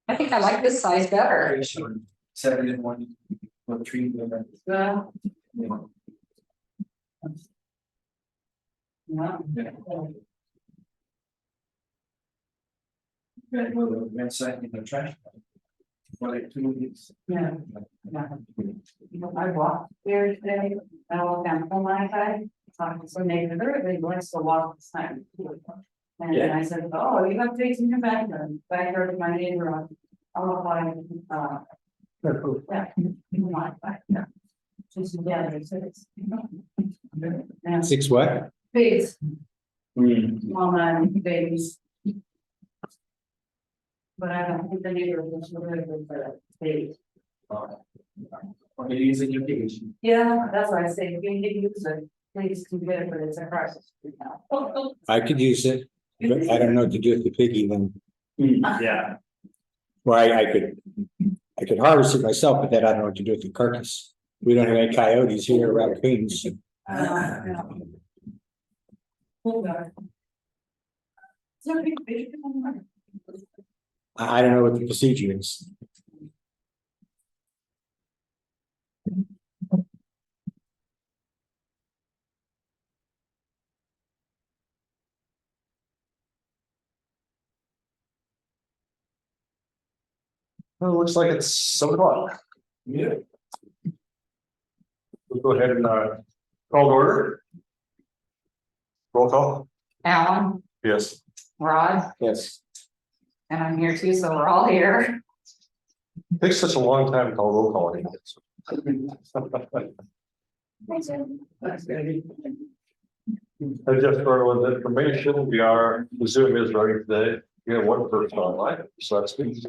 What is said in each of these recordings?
I think I like this size better. 7 with tree. Yeah. Inside in the trash. What it 2 weeks. Yeah. I walked there today, I walked down from my side, talking to some neighbor, everybody wants to walk this time. And then I said, oh, you have facing your backyard of my neighbor, I'll apply, yeah. Just together, so it's. Yeah. 6 what? Pigs. Mama and babies. But I don't think the neighbor was really good for that baby. Or using your page. Yeah, that's why I say, if you need to use it, please do it, but it's a crisis. I could use it, but I don't know what to do with the piggy then. Yeah. Well, I could harvest it myself, but then I don't know what to do with the carcass. We don't have any coyotes here or raccoons. I don't know what the procedure is. Well, it looks like it's 7 o'clock. Yeah. We'll go ahead and call to order. Roll call. Alan, Yes. Rod, Yes. and I'm here too, so we're all here. Takes such a long time to call roll call. I just started with information. The Zoom is running today. We have one person online, so that's good.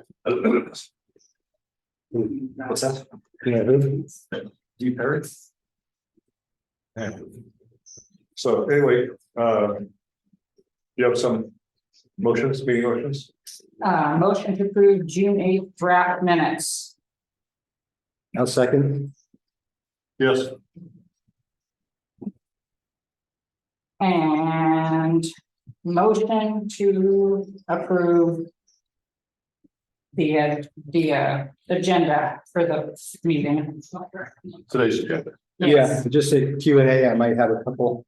What's that? Yeah, who? Deep parrots. So anyway, you have some motions, meeting motions? Motion to approve June 8th draft minutes. I'll second. Yes. And motion to approve the agenda for the meeting. Today's agenda. Yeah, just a Q&A. I might have a couple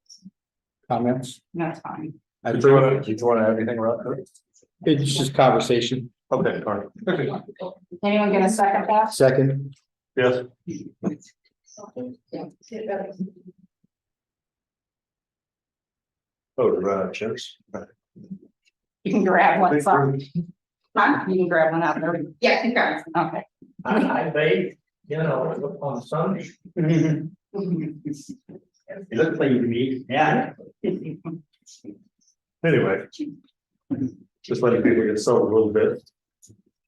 comments. That's fine. Did you want to have anything, Rod? It's just conversation. Okay, all right. Okay. Anyone gonna second that? Second. Yes. Oh, chips. You can grab one from. You can grab one out there. Yeah, you can grab. Okay. I bathe, you know, on Sunday. Mhm. It looks like you meet. Yeah. Anyway. Just letting people get sold a little bit.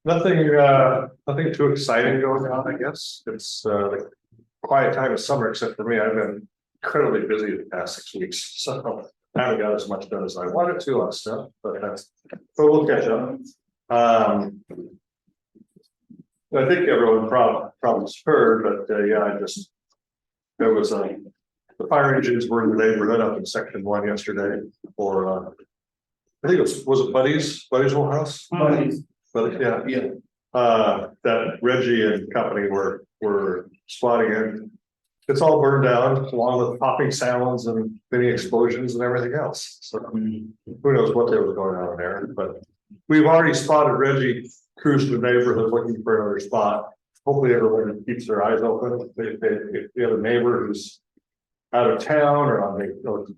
Nothing too exciting going on, I guess. It's the quiet time of summer, except for me. I've been incredibly busy the past 6 weeks, so I haven't got as much done as I wanted to on stuff, but we'll catch up. I think everyone probably heard, but yeah, there was the fire engines were in the neighborhood up in section 1 yesterday for I think was it Buddy's old house? Buddy's. But yeah. That Reggie and company were spotting in. It's all burned down along with popping sounds and many explosions and everything else. So who knows what there was going on there, but we've already spotted Reggie cruising the neighborhood looking for another spot. Hopefully everyone keeps their eyes open. If you have a neighbor who's out of town or on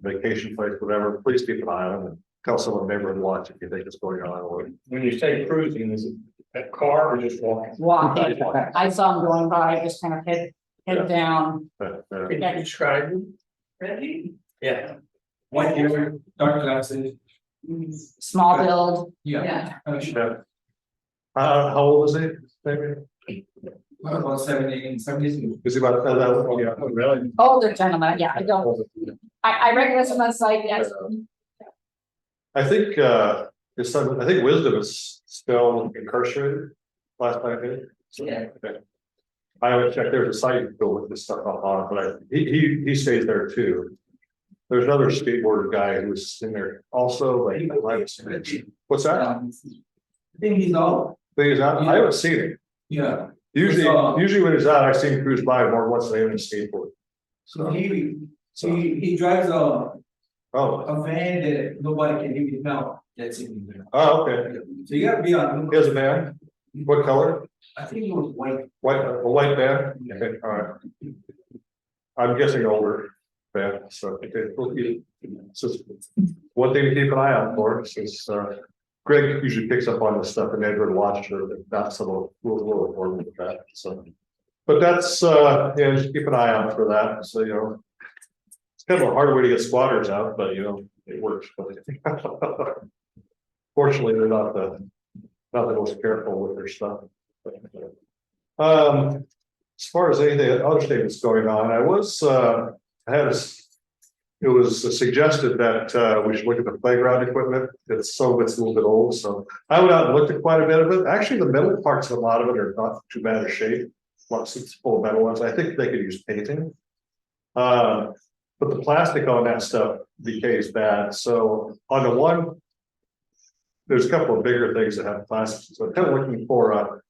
vacation place, whatever, please keep an eye on them and tell someone neighborhood watch if you think it's going on. When you say cruising, is it a car or just walking? Walking. I saw him going by, just kind of head down. Can you describe it? Ready? Yeah. White hair, dark glasses. Small build. Yeah. How old is he? Maybe? About 70s. Is he about that? Yeah, really? Older gentleman, yeah, I recognize him on site, yes. I think his son, I think Wisdom is still incarcerated. Last I heard. So, Yeah. okay. I haven't checked. There's a site to look this stuff up on, but he stays there too. There's another skateboarder guy who's in there also, like what's that? think he's out. Thing is, I haven't seen it. Yeah. Usually when he's out, I see him cruise by more than once a day on a skateboard. So he drives a Oh, van that nobody can even tell that's in there. oh, okay. So you gotta be on. He has a van. What color? I think it was white. A white van? Okay, all right. I'm guessing older van, so, okay, we'll keep it. So, one thing to keep an eye out for, since, Greg usually picks up on this stuff and Edward watched her, but that's a little important with that, so. But that's, yeah, just keep an eye out for that, so, you know. It's kind of a hard way to get squatters out, but you know, it works. Fortunately, they're not the most careful with their stuff. As far as anything, other statements going on, it was suggested that we should look at the playground equipment. Some of it's a little bit old, so I went out and looked at quite a bit of it. Actually, the metal parts of a lot of it are not too bad a shape. Once it's full of metal ones, I think they could use painting. But the plastic on that stuff decays bad. So on the one, there's a couple of bigger things that have plastic. So I'm kind of looking for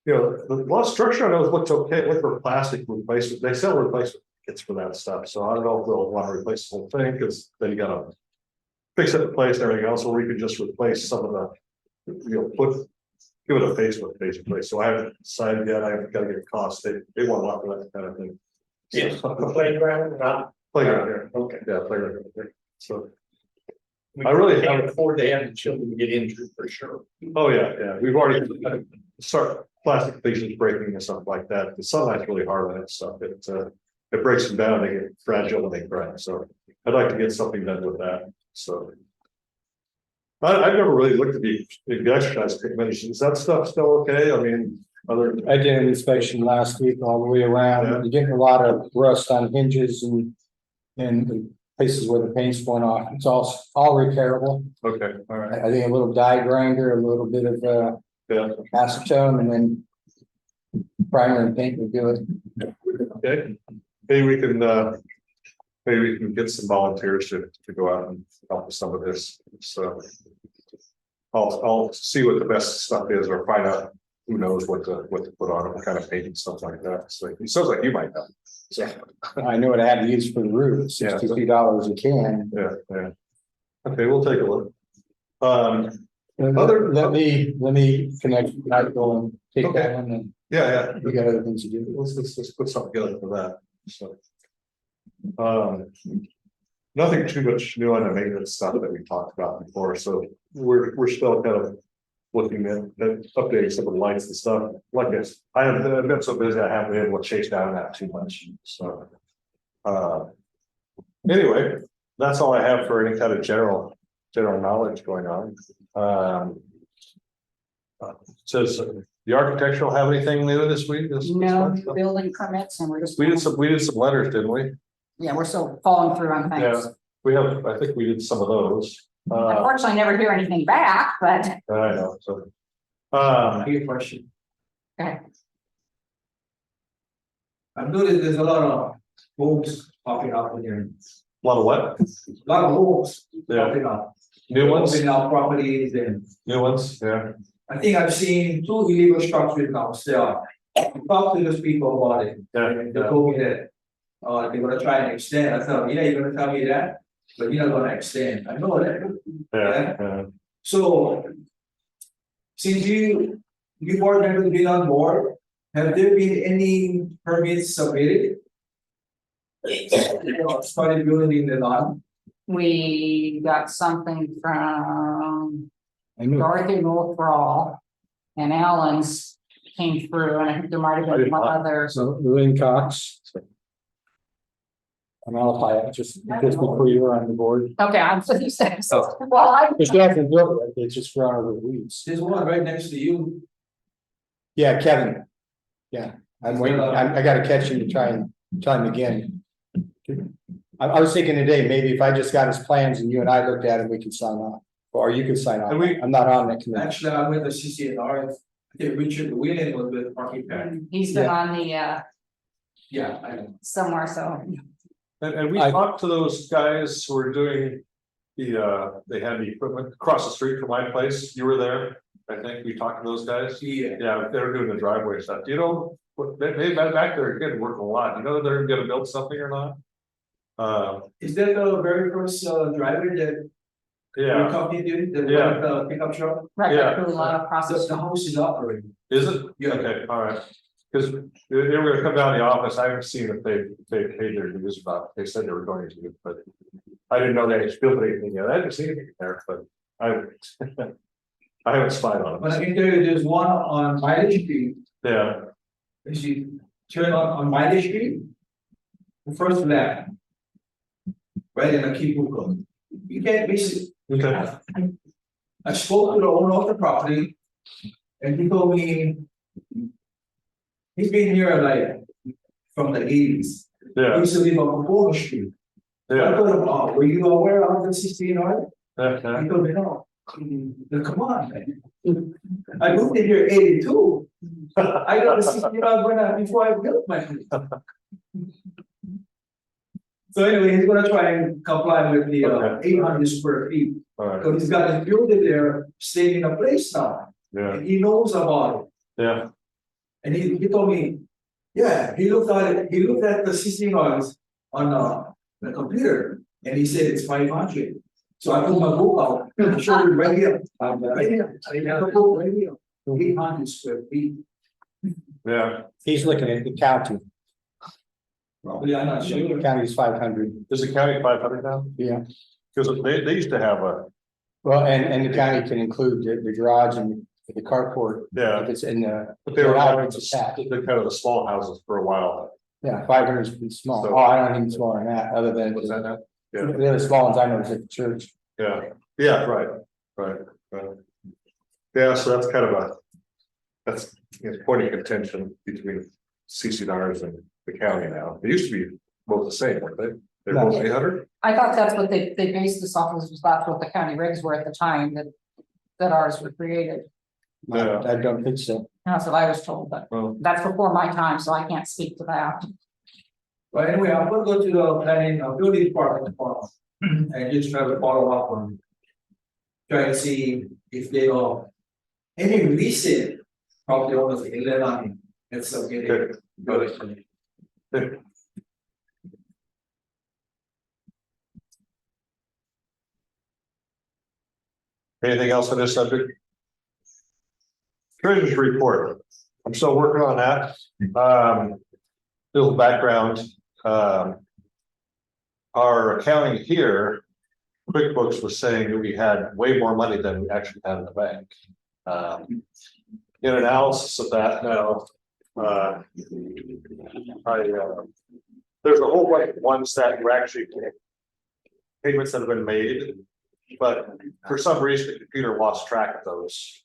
you know, the lot of structure on those looks okay. Look for plastic replacement. They sell replacement kits for that stuff. So I don't know if they'll want to replace the whole thing because then you gotta fix it in place and everything else, or we could just replace some of the, you know, give it a facelift basically. So I haven't decided yet. I've got to get a cost. They want a lot for that kind of thing. Yes, the playground, not. Playground here. Okay. Yeah, playground. Okay. So I really can't afford to have the children get injured for sure. oh yeah, we've already start plastic pieces breaking and stuff like that. The sunlight's really hard on that stuff. It breaks them down, they get fragile and they crack. So I'd like to get something done with that. So I've never really looked at the exercise equipment. Is that stuff still okay? I mean, I did an inspection last week all the way around. Yeah. You're getting a lot of rust on hinges and the places where the paint's going off. It's all repairable. okay, all right, I think a little die grinder, a little bit of yeah, acetone, and then primer and paint would do it. okay. Maybe we can get some volunteers to go out and help with some of this. So I'll see what the best stuff is or find out who knows what to put on it, what kind of paint and stuff like that. So it sounds like you might know. So I know what I had to use for the roof, it's Yeah. $62 a can. yeah. Okay, we'll take a look. Let me connect with Michael and take Okay. that one, and Yeah. we got other things to do. Let's put something together for that, so. Nothing too much new on the maintenance stuff that we talked about before, so we're still kind of. Looking at updating some of the lights and stuff like this. I've been so busy, I haven't been able to chase down that too much, so. Anyway, that's all I have for any kind of general knowledge going on. Says the architectural have anything new this week? This No month? building permits and we're just. We did some letters, didn't we? Yeah, we're still following through on Yeah, things. I think we did some of those. Unfortunately, I never hear anything back, but I know, so. I have a question. Okay. I've noticed there's a lot of homes popping up in here. A lot of what? A lot of homes Yeah. popping up. New ones? Opening up properties and New ones, yeah. I think I've seen 2 illegal structures now still. I talked to those people about it. And they told me that they're gonna try and extend. I thought, yeah, you're gonna tell me that, but you're not gonna extend. I know that. Yeah. So since you board members been on board, have there been any permits submitted? Started building the lot. we got something from I knew. Dorothy Wolfrawl. And Allen's came through, and I think there might have been one other. So Lynn Cox. And I'll apply it just before you were on the board. Okay, I'm so you said, so, well, I. There's nothing built yet, it's just for our weeds. There's one right next to you. Yeah, Kevin. Yeah, I'm waiting, I gotta catch him to try and tell him again. I was thinking today, maybe if I just got his plans and you and I looked at him, we could sign off. Or you could sign off. And I'm not on that committee. Actually, I went to CCNR. I think Richard William was with architect. He's been on the, Yeah, I know. somewhere, so. And we talked to those guys who were doing they had the equipment across the street from my place. You were there. I think we talked to those guys. Yeah. Yeah, they're doing the driveway stuff. Do you know, they back there again working a lot. You know, they're gonna build something or not? Is that the very first driveway that the Yeah, company did, the Yeah. pickup truck? Right, Yeah. through a lot of process. The house is operating. is it? Yeah. Okay, all right. Cause they were gonna come down to the office. I haven't seen if they paid their dues about, they said they were going to, but. I didn't know they had built anything yet. I haven't seen anything there, but I. I haven't spied on But I them. can tell you, there's one on Mileage Street, Yeah, as you turn on Mileage Street. The first left. Right in the Kibuko. You can't miss it. okay, I spoke to the owner of the property. And he told me. He's been here like from the 80s. He yeah, used to live on Pagoda Street. I yeah, told him, oh, were you aware of the 16R? yeah, He told me, no. Come on, man. I moved in here 82. I got the 16R when before I built my place. So anyway, he's gonna try and comply with the Okay. 800 square feet. all right, So he's got his building there, staying in a place now, yeah, and he knows about it. yeah, And he told me, yeah, he looked at the 16Rs on the computer, and he said it's 500. So I pulled my book out, I showed him right here, right here, I have the book right here, 800 square feet. yeah. He's looking at the county. Probably, I'm not sure. The county's 500, Is the county 500 now? yeah. Cause they used to have a, Well, and the county can include the garage and the carport. yeah, If it's in the, but they were Yeah, having it's attached. the kind of the small houses for a while. yeah, 500 is pretty small. So- Oh, I don't think smaller than that, other than. Was that now? Yeah. The other small ones I know is at the church. Yeah, yeah, right. Yeah, so that's kind of that's point of contention between CCNRs and the county now. They used to be both the same, weren't they? They're both No. 800? I thought that's what they based this off of, was that's what the county regs were at the time that ours were created. Yeah. I don't think so. That's what I was told, but Well, that's before my time, so I can't speak to that. But anyway, I'm gonna go to the planning, building department tomorrow, and just try to follow up on. Try to see if they are, any recent property owners in Leilani, and so get it. good. Anything else on this subject? Treasurer's report. I'm still working on that. Little background. Our accounting here, QuickBooks was saying that we had way more money than we actually had in the bank. In analysis of that now, there's a whole bunch of ones that were actually payments that have been made, but for some reason the computer lost track of those.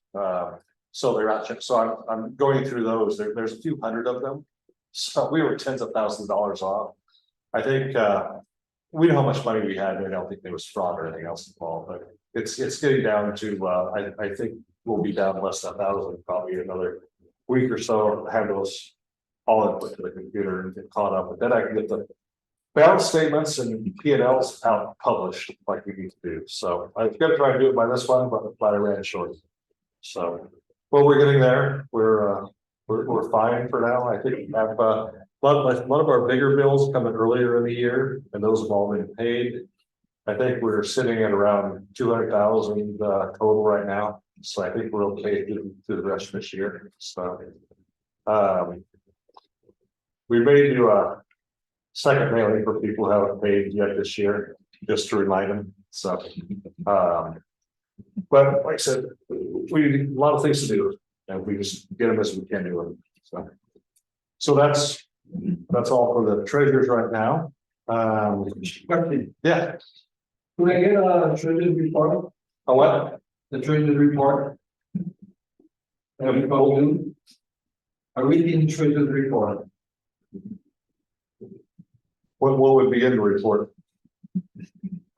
So they're not, so I'm going through those. There's a few hundred of them. So we were tens of thousands of dollars off. I think we know how much money we had. I don't think there was fraud or anything else involved, but it's getting down to I think we'll be down less than 1,000 probably another week or so. Have those all input to the computer and get caught up, but then I can get the balance statements and P&Ls out published like we need to do. So I was gonna try to do it by this one, but I ran short. So, well, we're getting there. We're fine for now. I think we have one of our bigger bills coming earlier in the year, and those have all been paid. I think we're sitting at around 200,000 total right now. So I think we're okay through the rest of this year. So we may do a second mailing for people who haven't paid yet this year, just to remind them. So but like I said, we a lot of things to do, and we just get them as we can do them. So that's all for the treasures right now. Question, Yeah. could I get a treasury report, Oh, what? the treasury report? Have you called you? A reading treasury report, What would be in the report?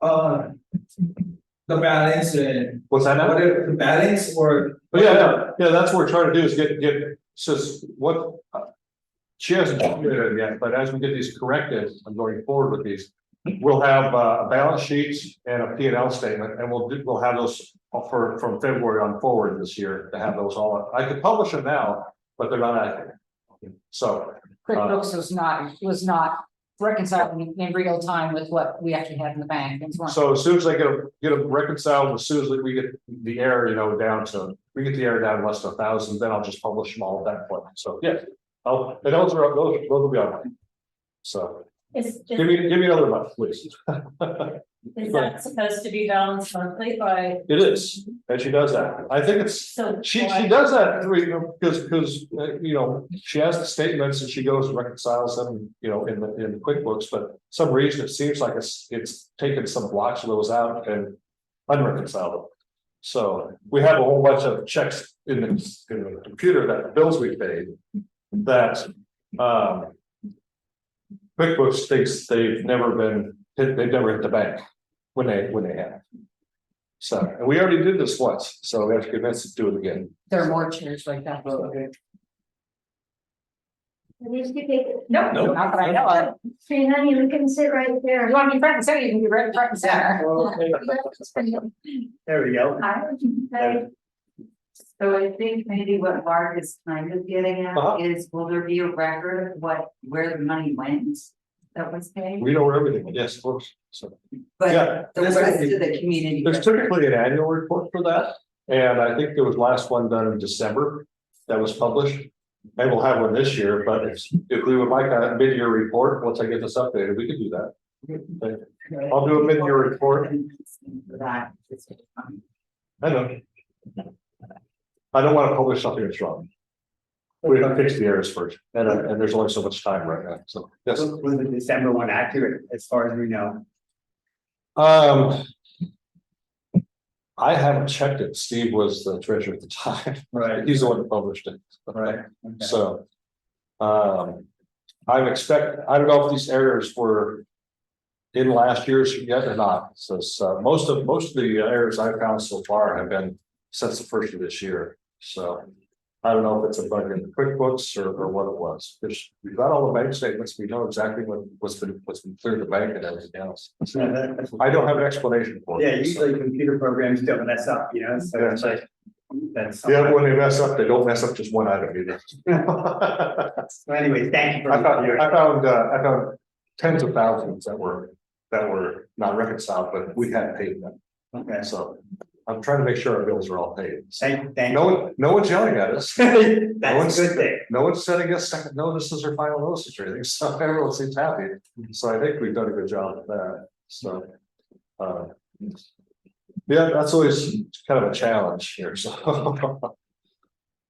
the balance and What's that now? whatever, the balance or. But yeah, that's what we're trying to do is get, says what. She hasn't completed it yet, but as we get these corrected, I'm going forward with these, we'll have a balance sheet and a P&L statement, and we'll have those from February on forward this year to have those all. I could publish them now, but they're not accurate. So. QuickBooks was not reconciling in real time with what we actually had in the bank. So as soon as I get them reconciled, as soon as we get the error, down to, less than 1,000, then I'll just publish them all at that point. So yeah, and those will be online. So give me another month, please. Is that supposed to be balanced monthly by? It is, and she does that. I think it's, So. she does that, because she has the statements and she goes and reconciles them, in the QuickBooks, but some reason it seems like it's taken some blocks of those out and unreconciled them. So we have a whole bunch of checks in the computer that the bills we paid that QuickBooks thinks they've never hit the bank when they have. So, and we already did this once, so we have to convince them to do it again. There are more chairs like that. No, No. Not that I know of. Hey, honey, we can sit right If there. you want to be front and center, you can be right front and center. There we go. So I think maybe what Mark is kind of getting Uh-huh. at is, will there be a record of where the money went that was paid? We know everything, yes, of course. So yeah. But the rest of the community. There's typically an annual report for that, and I think there was last one done in December that was published. And we'll have one this year, but if we would like a mid-year report, once I get this updated, we could do that. Okay. I'll do a mid-year report. That. I know. I don't want to publish something that's wrong. We have to fix the errors first, and there's only so much time right now, so, yes. Was the December one accurate as far as we know? I haven't checked it. Steve was the treasurer at the time. Right. He's the one that published it. Right. So. I don't know if these errors were. In last year's yet or not, so most of the errors I've found so far have been since the first of this year, so. I don't know if it's a bug in the QuickBooks or what it was, because we've got all the bank statements, we know exactly what's been cleared the bank and everything else. I don't have an explanation for it. Yeah, usually computer programs don't mess up, so it's like. That's. Yeah, when they mess up, they don't mess up just one item either. So anyway, thank you for. I found tens of thousands that were not reconciled, but we hadn't paid them. Okay. So I'm trying to make sure our bills are all paid. Thank you. No one's yelling at us. That's a good thing. No one's sending us second notices or final notices or anything, so everyone seems happy. So I think we've done a good job of that, so. Yeah, that's always kind of a challenge here, so.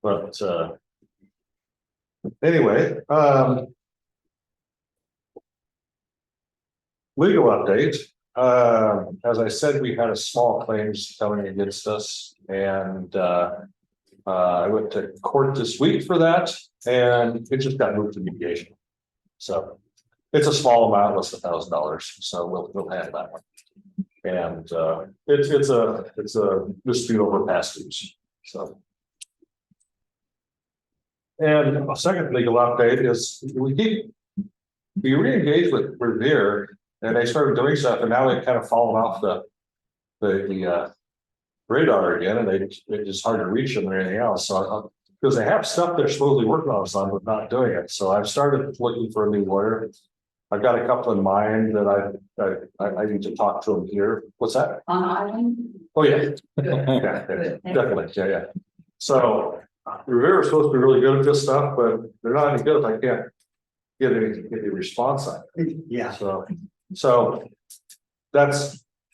But, anyway, legal update. As I said, we had a small claims coming against us, and I went to court this week for that, and it just got moved to mediation. So it's a small amount, less than $1,000, so we'll handle that one. And it's a dispute over past dues. So. And a second legal update is we re-engaged with Revere. And they started doing stuff, and now they've kind of fallen off the radar again, and it's just hard to reach them or anything else. So because they have stuff they're supposedly working on some, but not doing it. So I've started looking for a new lawyer. I've got a couple in mind that I need to talk to them here. What's that? On island? Oh, yeah. Yeah, definitely. Yeah. So Rivera is supposed to be really good at this stuff, but they're not any good if I can't get any response on it. Yeah. So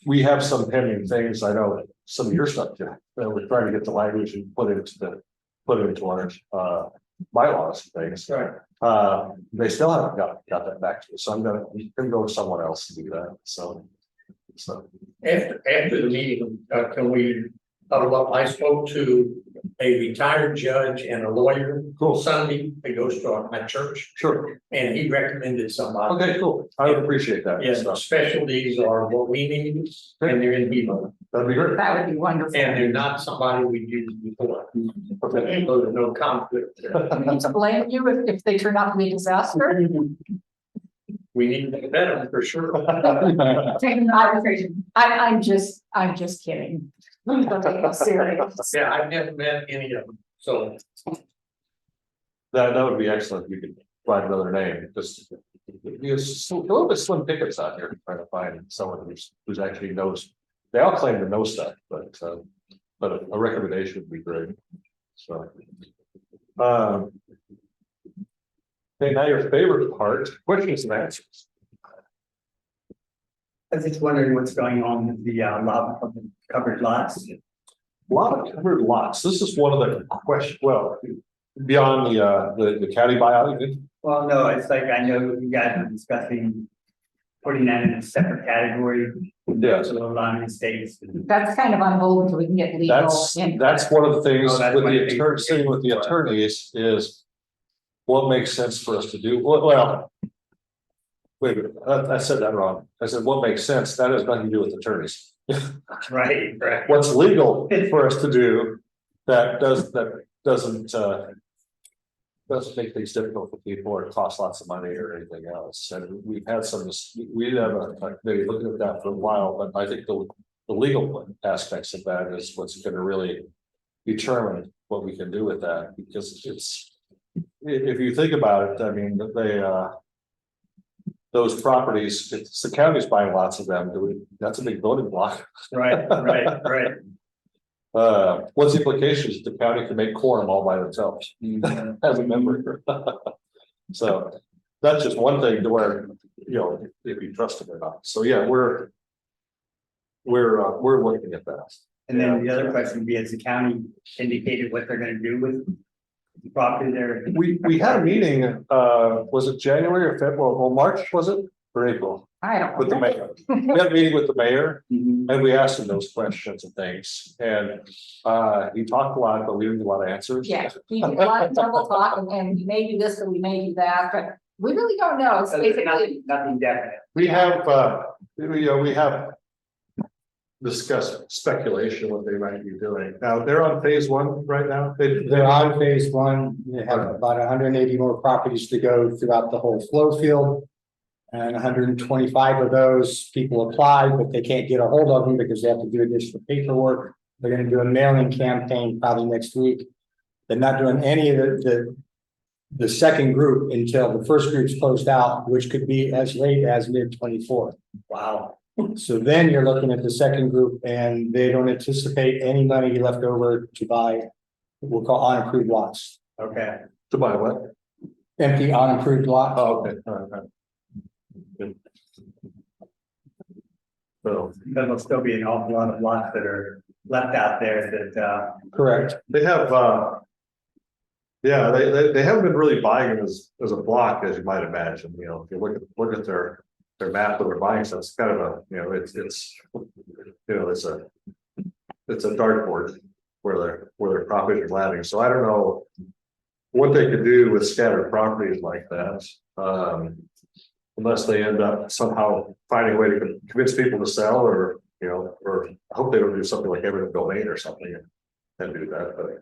we have some pending things. I know some of your stuff, Jeff, that we're trying to get the language and put it into our bylaws and things. Right. They still haven't got that back to us. So I'm gonna go with someone else to do that. So After the meeting, can we, I spoke to a retired judge and a lawyer. Cool. Sunday, that goes to my church, sure. and he recommended somebody. Okay, cool. I would appreciate that. Yes, the specialties are what we need, and they're in Vivo, That'd be great. That would be wonderful. and they're not somebody we used before. Okay. So there's no conflict there. To blame you if they turn out to be a disaster. We need to get better for sure. Taking the arbitration, I'm just kidding. Don't take it serious. Yeah, I've never met any of them, so. That would be excellent, we could find another name, just. Because a little bit slim pickets out here, trying to find someone who's actually knows, they all claim to know stuff, but a recommendation would be great, so. Okay, now your favorite part, questions and answers. I was just wondering what's going on with the lot of the covered lots. A lot of covered lots, this is one of the questions, well, beyond the county buyout, you did? Well, no, it's like I know you guys are discussing putting that in a separate category. Yeah. So Leilani states. That's kind of on hold until we can get legal. That's one of the things Oh, that's with one the of the attorney, things. sitting with the attorneys is. What makes sense for us to do, well. Wait, a minute, I said that wrong, I said what makes sense, that has nothing to do with attorneys. Right, right. What's legal for us to do, that doesn't make things difficult for people or cost lots of money or anything else, and we've had some, we did have a maybe looking at that for a while, but I think the legal aspects of that is what's gonna really determine what we can do with that, because it's. If you think about it, I mean, those properties, it's the county's buying lots of them, that's a big voting block. Right, right. What's the implications? The county can make quorum all by themselves as a member. So that's just one thing to where, if you trust them or not. So yeah, we're looking at that. And then the other question would be, has the county indicated what they're gonna do with the property there? We had a meeting, was it January or February, well, March, was it, or April? I don't. With the mayor. We had a meeting with the mayor Mhm. and we asked him those questions and things, and he talked a lot, but we didn't get a lot of answers. Yeah, we did a lot of double talk and we may do this and we may do that, but we really don't know. It's So there's basically. nothing definite. We have, we have discussed speculation what they might be doing. Now, they're on phase one right now. They're on phase one, they have about 180 more properties to go throughout the whole flow field. And 125 of those people applied, but they can't get a hold of them because they have to do additional paperwork. They're gonna do a mailing campaign probably next week. They're not doing any of the second group until the first group's closed out, which could be as late as mid-24. Wow. So then you're looking at the second group and they don't anticipate any money left over to buy, we'll call unapproved lots. Okay. To buy what? Empty unapproved lots. Oh, okay. All right. Good. So There'll still be an awful lot of lots that are left out there that, Correct. they have, yeah, they haven't been really buying it as a block, as you might imagine, if you look at their map of their buying, so it's kind of a, it's a dartboard where their properties are landing, so I don't know what they could do with scattered properties like that, unless they end up somehow finding a way to convince people to sell, or I hope they don't do something like eminent domain or something and do that, but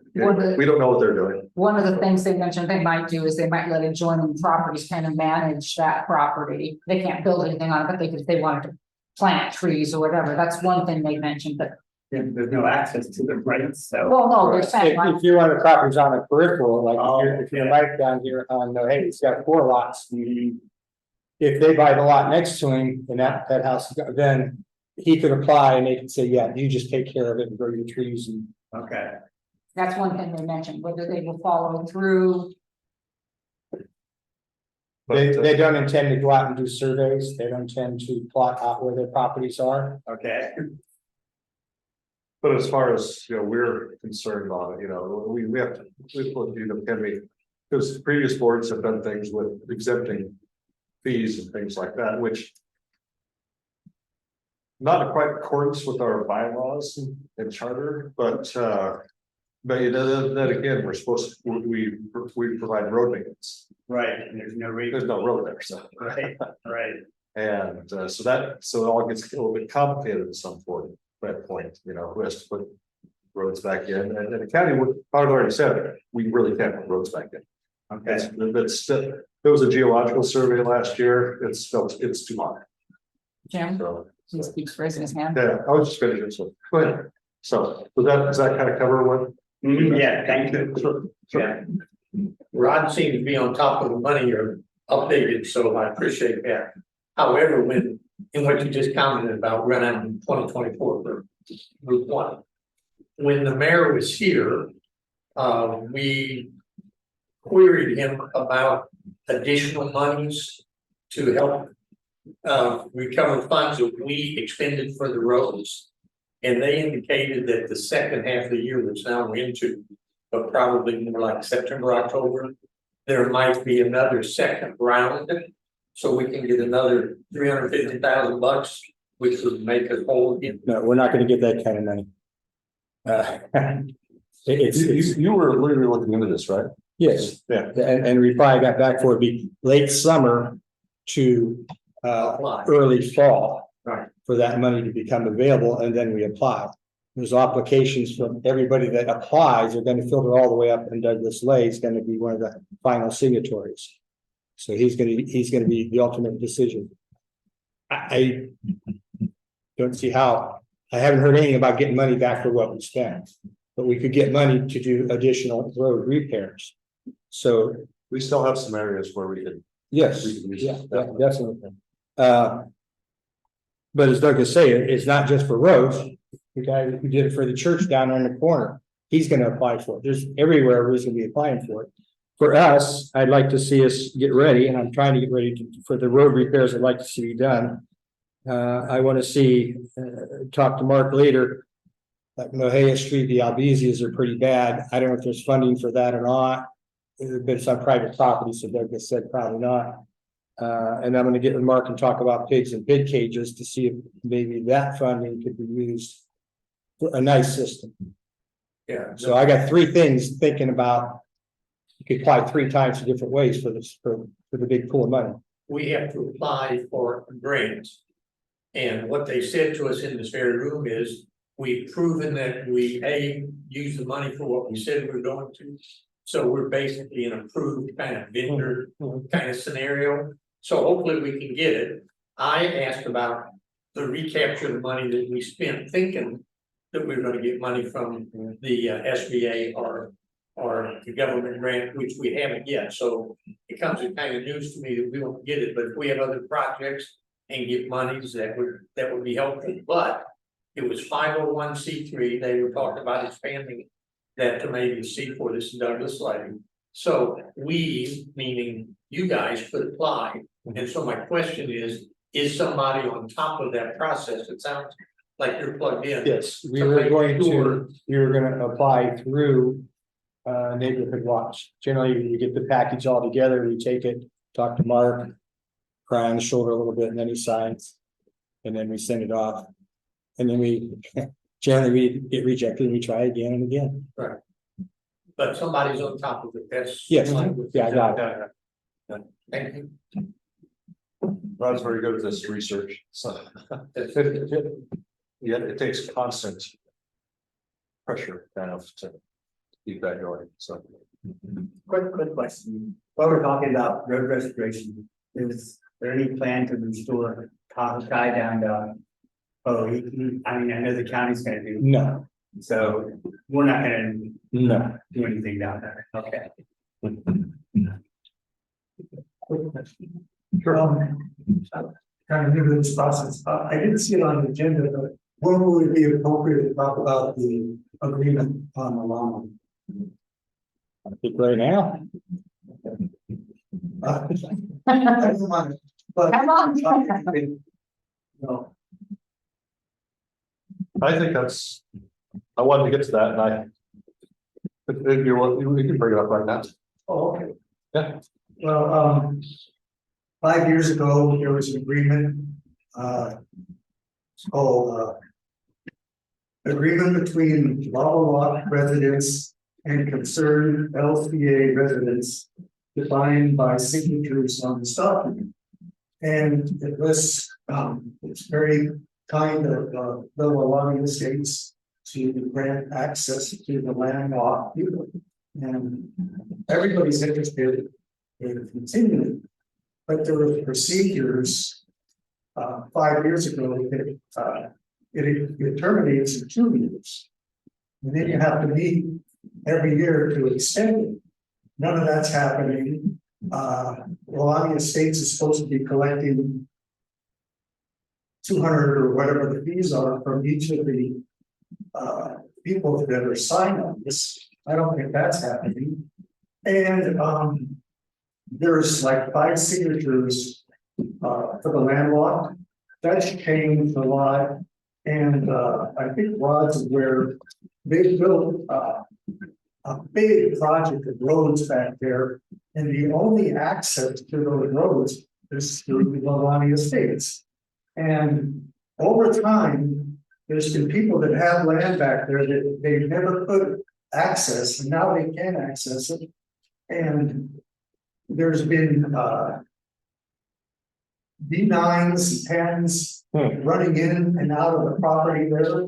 we don't know what they're doing. One of the things they mentioned they might do is they might let adjoining properties kind of manage that property. They can't build anything on it, but if they wanted to plant trees or whatever, that's one thing they mentioned, but. there's no access to the rights, so. Well, no, they're saying like, If you want the properties on the peripheral, like if you're yeah. right down here on, hey, it's got 4 lots. If they buy the lot next to him and that house, then he could apply and they could say, yeah, you just take care of it and grow your trees and. Okay. that's one thing they mentioned, whether they will follow through. They don't intend to go out and do surveys. They don't intend to plot out where their properties are. Okay. But as far as, we're concerned on it, we have to, because previous boards have done things with exempting fees and things like that, which not in quite accordance with our bylaws and charter, but then again, we're supposed to, we provide road maintenance. Right, and there's no reason. There's no road there, so. Right, right. And so it all gets a little bit complicated at some point, who has to put roads back in, and the county would, I've already said, we really can't put roads back in. Okay. That's There was a geological survey last year, it's too much, Jim, so. he keeps raising his hand. Yeah, I was just finishing, so, go ahead. So, does that kind of cover what? Yeah, thank you. Sure, sure. Yeah. Rod seems to be on top of the money or updated, so I appreciate that. However, in what you just commented about run out in 2024 for Route 1. When the mayor was here, we queried him about additional monies to help recover funds that we expended for the roads. And they indicated that the second half of the year, which now we're into, but probably more like September, October, there might be another second round. So we can get another $350,000, which would make us whole again. No, we're not gonna get that kind of money. It's, You were literally looking into this, right? yes, Yeah. and we probably got back for it be late summer to early fall. Right. For that money to become available, and then we apply. There's applications from everybody that applies, they're gonna filter all the way up, and Douglas Lay is gonna be one of the final signatories. So he's gonna be the ultimate decision. I don't see how, I haven't heard anything about getting money back for what we spent, but we could get money to do additional road repairs. So, We still have some areas where we could. yes, We can use yeah, that. definitely. But as Doug is saying, it's not just for roads. The guy who did it for the church down there in the corner, he's gonna apply for it. There's everywhere where he's gonna be applying for it. For us, I'd like to see us get ready, and I'm trying to get ready for the road repairs I'd like to see done. I wanna see, talk to Mark later. Like Mohia Street, the Albezias are pretty bad. I don't know if there's funding for that or not. But it's on private property, so Doug has said probably not. And I'm gonna get with Mark and talk about pigs and pig cages to see if maybe that funding could be used for a nice system. Yeah. So I got three things thinking about. You could apply three times in different ways for this, for the big pool of money. We have to apply for a grant. And what they said to us in this very room is, we've proven that we use the money for what we said we were going to. So we're basically an approved kind of vendor kind of scenario. So hopefully we can get it. I asked about the recapture of the money that we spent, thinking that we were gonna get money from the SBA or the government grant, which we haven't yet. So it comes as kind of news to me that we won't get it, but if we have other projects and get monies, that would be helpful. But it was 501c3. They were talking about expanding that to maybe C4. This is Douglas Lay. So we, meaning you guys, could apply. And so my question is somebody on top of that process? It sounds like you're plugged in. Yes, we were gonna apply through neighborhood watch. Generally, we get the package all together, we take it, talk to Mark, cry on the shoulder a little bit, and then he signs. And then we send it off. And then we generally we get rejected and we try again and again. Right. But somebody's on top of it. That's. Yes, yeah, I got it. Thank you. Rod's very good at this research, so. Yeah, it takes constant pressure kind of to keep that going, so. Quick question. While we're talking about road restoration, is there any plan to restore Tahoe Sky down to? Oh, I mean, I know the county's gonna do, No, so we're not gonna no. do anything down there. Okay. Kind of new to this process. I didn't see it on the agenda, but when would it be appropriate to talk about the agreement on the llama? I think right now. I don't mind, but. Come on. No, I think that's, I wanted to get to that and I. If you want, we can bring it up right now. oh, okay. Yeah. Well, 5 years ago, there was an agreement, it's called, agreement between Lava residents and concerned LCA residents defined by signatures on this document. And it was, it's very kind of, the Leilani estates to grant access to the landlocked people. And everybody's interested It continued, but there were procedures. 5 years ago, it terminates in 2 years. And then you have to meet every year to extend it. None of that's happening. Leilani Estates is supposed to be collecting 200 or whatever the fees are from each of the people that are signed on this. I don't think that's happening. And there's like 5 signatures for the landlocked. That's changed a lot. And I think Rod's aware they built a big project of roads back there. And the only access to those roads is through the Leilani Estates. And over time, there's been people that have land back there that they've never could access, and now they can access it. And there's been D9s, 10s running in and out of the property there,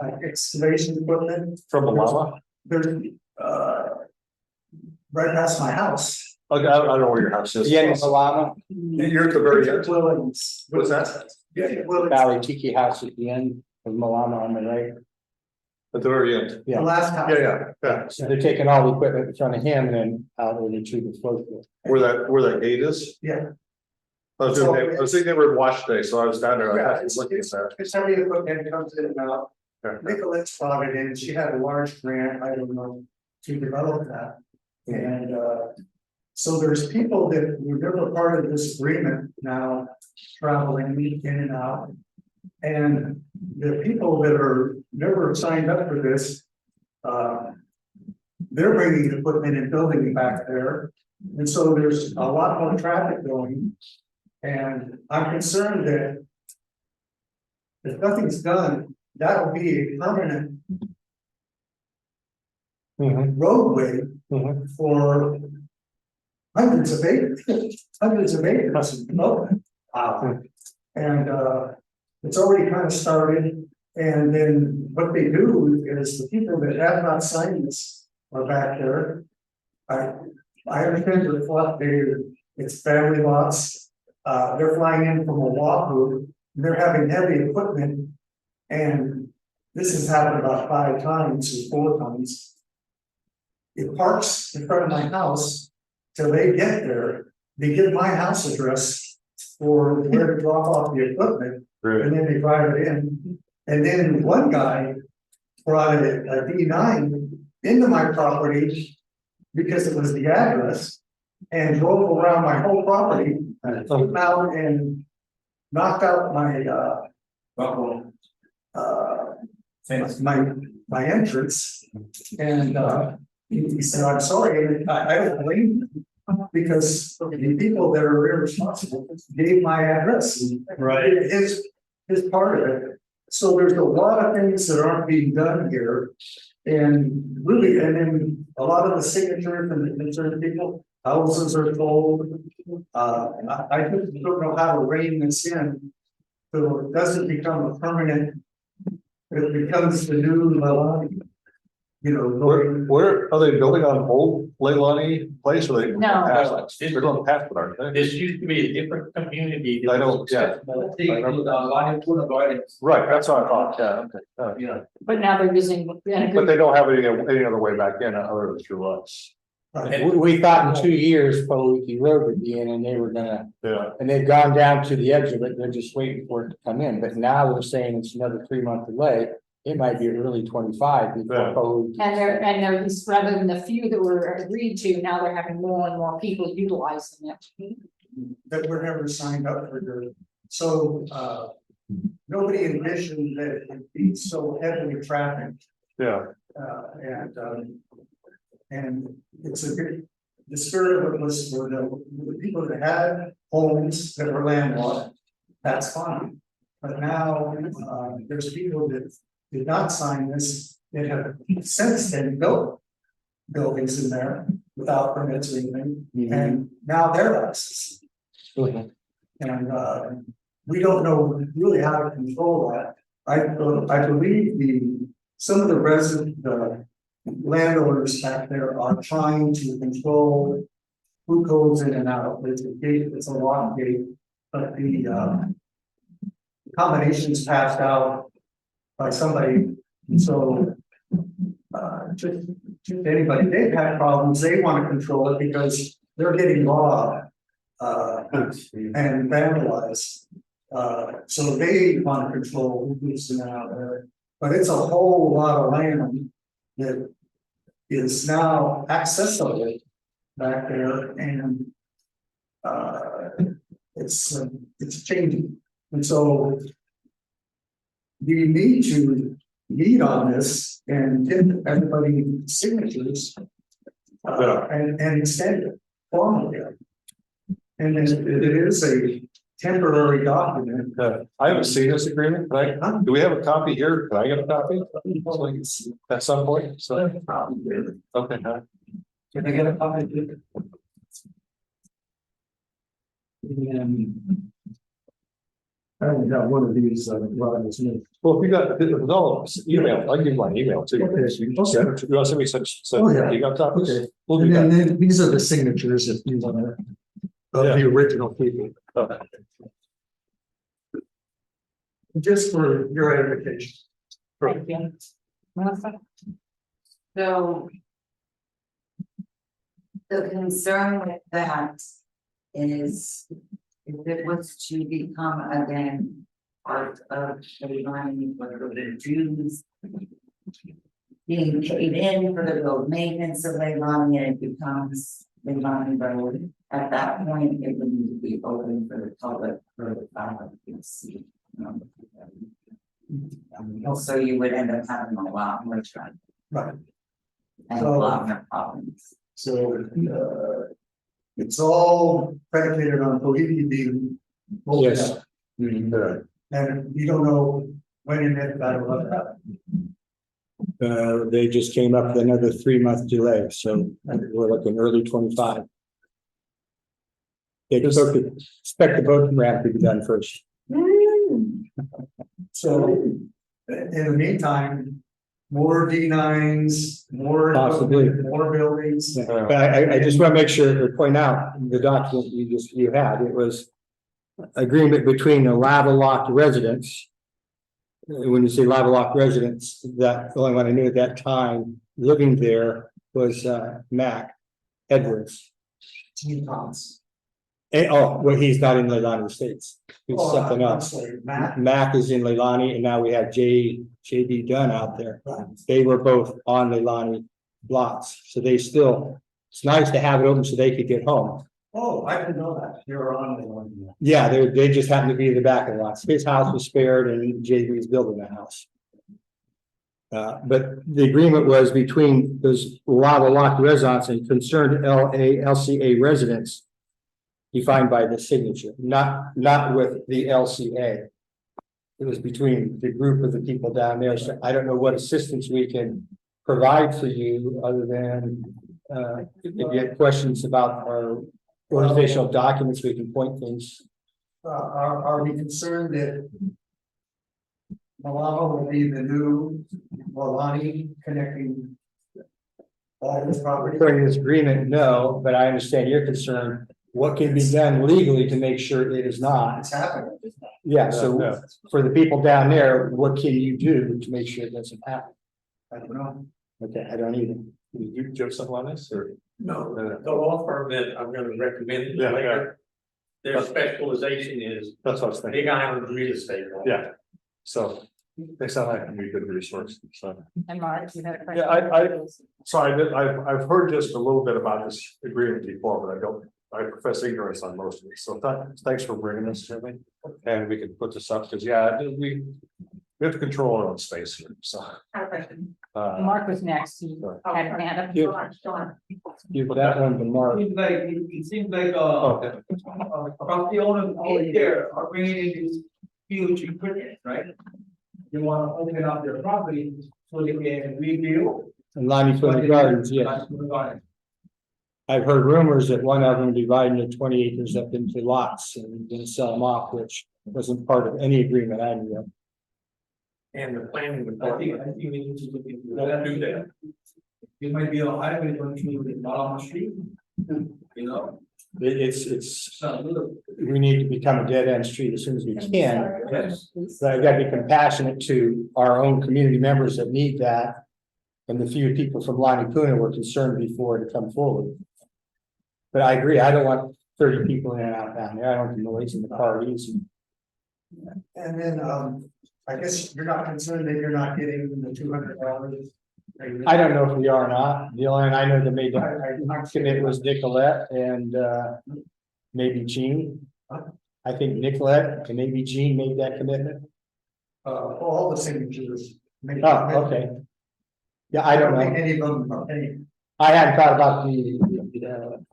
like excavation equipment. From the llama? There's right past my house. Okay, I don't know where your house is. The end of the llama, You're at the very end. Dwellings. What's that? Yeah, well, Valley Tiki House at the end of Malama on the right. At the very end. the last house. Yeah. So they're taking all the equipment in front of him and then out over to the float. Where that gate is? Yeah. I was thinking they were in Wash Day, so I was down there. Yeah, I was looking at that. It's every equipment comes in and out. Yeah. Nicolette's brought it in, she had a large grant, I don't know, to develop that. And so there's people that were never part of this agreement now traveling in and out. And the people that are never signed up for this, they're bringing equipment and building it back there. And so there's a lot more traffic going. And I'm concerned that if nothing's done, that will be a permanent roadway for hundreds of acres of development. And it's already kind of started. And then what they do is the people that have not signed this are back there. I understand it's family lots. They're flying in from Oahu. They're having heavy equipment. And this has happened about 5 times or 4 times. It parks in front of my house till they get there. They give my house address for where to drop off the equipment. And then they drive it in. And then one guy brought a D9 into my property because it was the address and drove around my whole property and took out and knocked out my my entrance. And he said, I'm sorry, and I don't blame him. Because the people that are irresponsible gave my address. Right. His part of it. So there's a lot of things that aren't being done here. And really, and then a lot of the signatures and the concerned people, houses are sold. I just don't know how to rein this in. So it doesn't become a permanent, it becomes the new Leilani. You know, Where are they building on old Leilani place or they? No. They're going past it, aren't they? This used to be a different community. I don't, yeah. Right, that's what I thought, yeah, okay. Yeah. But now they're using. But they don't have any other way back in other than through us. We thought in 2 years, Pawiki Road would be in and they were gonna, Yeah. and they've gone down to the edge of it, they're just waiting for it to come in, but now they're saying it's another 3-month delay. It might be early 25 before Yeah. And they're just, rather than the few that were agreed to, now they're having more and more people utilizing it. That were never signed up for the, so nobody envisioned that it would be so heavily trafficked. Yeah. And it's a good, the spirit of it was for the people that had homes that were landlocked, that's fine. But now there's people that did not sign this, that have since then built buildings in there without permits or anything, and now they're us. And we don't know really how to control that. I believe some of the landowners back there are trying to control who goes in and out, there's a gate, it's a lock gate, but the combination's passed out by somebody, and so just anybody, they've had problems, they want to control it because they're getting robbed and vandalized. So they want to control who goes in and out there, but it's a whole lot of land that is now accessible back there, and it's changing, and so we need to meet on this and get everybody signatures and extend it formally. And it is a temporary document. I haven't seen this agreement, right? Do we have a copy here? Can I get a copy? At some point, so. Okay. Can I get a copy? I only got one of these, Robert's new. Well, if you got, it was all email, I can give you my email too. Okay. You can send it to- you want to send me such, Oh, yeah. you got copies? Okay. We'll do And that. then these are the signatures if you want to, Yeah. of the original people, Okay. just for your edification. Thank you. Melissa? So. The concern with that is if it was to become again part of Leilani, whether the Jews being paid in for the road maintenance of Leilani, and it becomes Leilani Road, at that point, it would need to be open for the public for the public to see. Also, you would end up having a lot more traffic Right. and a So- lot more problems. So, it's all predicated on Cohete being. voted Yes. out. And you don't know when and if that'll happen. They just came up with another 3-month delay, so we're looking early 25. They expect the boat ramp to be done first. So, in the meantime, more D9s, more. Possibly. More buildings. But I just want to make sure to point out the document you had, it was agreement between the Lavalock residents. When you say Lavalock residents, that the only one I knew at that time living there was Mac Edwards. T-Cons. Well, he's not in Leilani Estates. He's something else. Matt. Mac is in Leilani, and now we have JB Dunn out there. They were both on Leilani lots, so they still, it's nice to have it open so they could get home. Oh, I didn't know that. You're on the one. Yeah, they just happened to be in the back of the lots. His house was spared and JB is building a house. But the agreement was between those Lavalock residents and concerned LCA residents. Defined by the signature, not with the LCA. It was between the group of the people down there, so I don't know what assistance we can provide for you, other than if you have questions about our organizational documents, we can point things. Are we concerned that Malamo will be the new Leilani connecting all this property? According to this agreement, no, but I understand your concern. What can be done legally to make sure it is not? It's happening. Yeah, so for the people down there, what can you do to make sure it doesn't happen? I don't know. Okay, I don't either. You have something on this or? No, the law firm that I'm gonna recommend Yeah, later. Their specialization is That's what I was thinking. Big Island real estate. law. Yeah. So they sound like a good resource, so. And Mark, you had a question? Yeah, Sorry, I've heard just a little bit about this agreement before, but I profess ignorance on most of it, so thanks for bringing this to me. And we can put this up, because we have to control our own space here, so. Mark was next, he had a hand up. Give that one to Mark. It seems like, Okay. property owners all here are bringing in these huge equipment, right? They wanna open up their property so they can rebuild. And Lonnie Twenty Gardens, yes. I've heard rumors that one of them dividing the 20 acres up into lots and gonna sell them off, which wasn't part of any agreement I knew of. And the planning I think department we need to look into won't do that. It might be a highway going through the Malama Street. You know, it's, it's not good. we need to become a dead end street as soon as we can. Yes. But I gotta be compassionate to our own community members that need that. And the few people from Lani Puna were concerned before to come forward. But I agree, I don't want 30 people in and out down there, I don't want the noise in the parties. And then, I guess you're not concerned that you're not getting the $200. I don't know if we are or not, the only, I know that made that commit was Nicolette and maybe Jean. I think Nicolette and maybe Jean made that commitment. All the signatures. Oh, okay. Yeah, I don't think know. any of them are any. I hadn't thought about the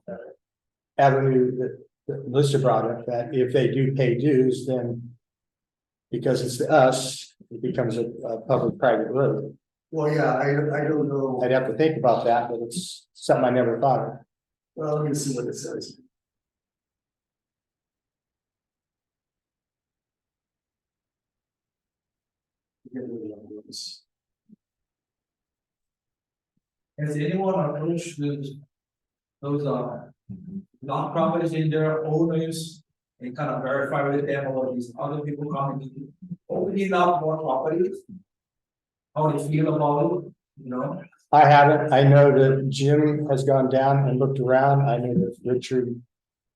avenue that Melissa brought up, that if they do pay dues, then because it's us, it becomes a public-private road. Well, yeah, I don't know. I'd have to think about that, but it's something I never thought of. Well, let me see what it says. Has anyone approached those non-profits in their owners and kind of verify with them or these other people coming in, opening up more properties? How they feel about it, you know? I haven't, I know that Jim has gone down and looked around, I know that Richard.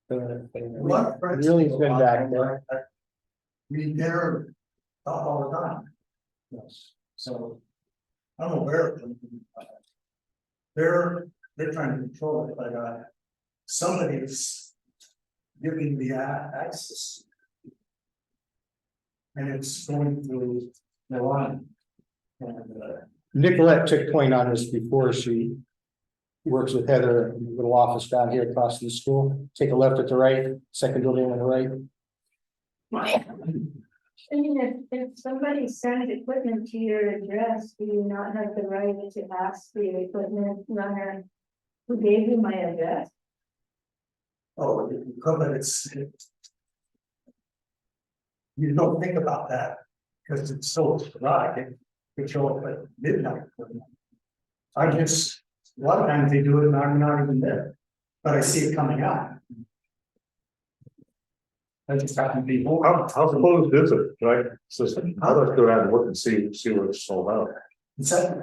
Really's been back there. We they're up all the time. Yes, so. I'm aware of them. They're trying to control it, but somebody's giving the access. And it's going through Leilani. And Nicolette took point on this before. She works with Heather in the little office down here across from the school. Take a left at the right, second building on the right. I mean, if somebody sends equipment to your address, do you not have the right to ask the equipment runner who gave you my address? oh, but you don't think about that because it's so sporadic. It could show up at midnight. I just, a lot of times they do it and I'm not even there, but I see it coming out. I just happen to be more. How closed is it, right? System, I'd like to go down and look and see what it's all about.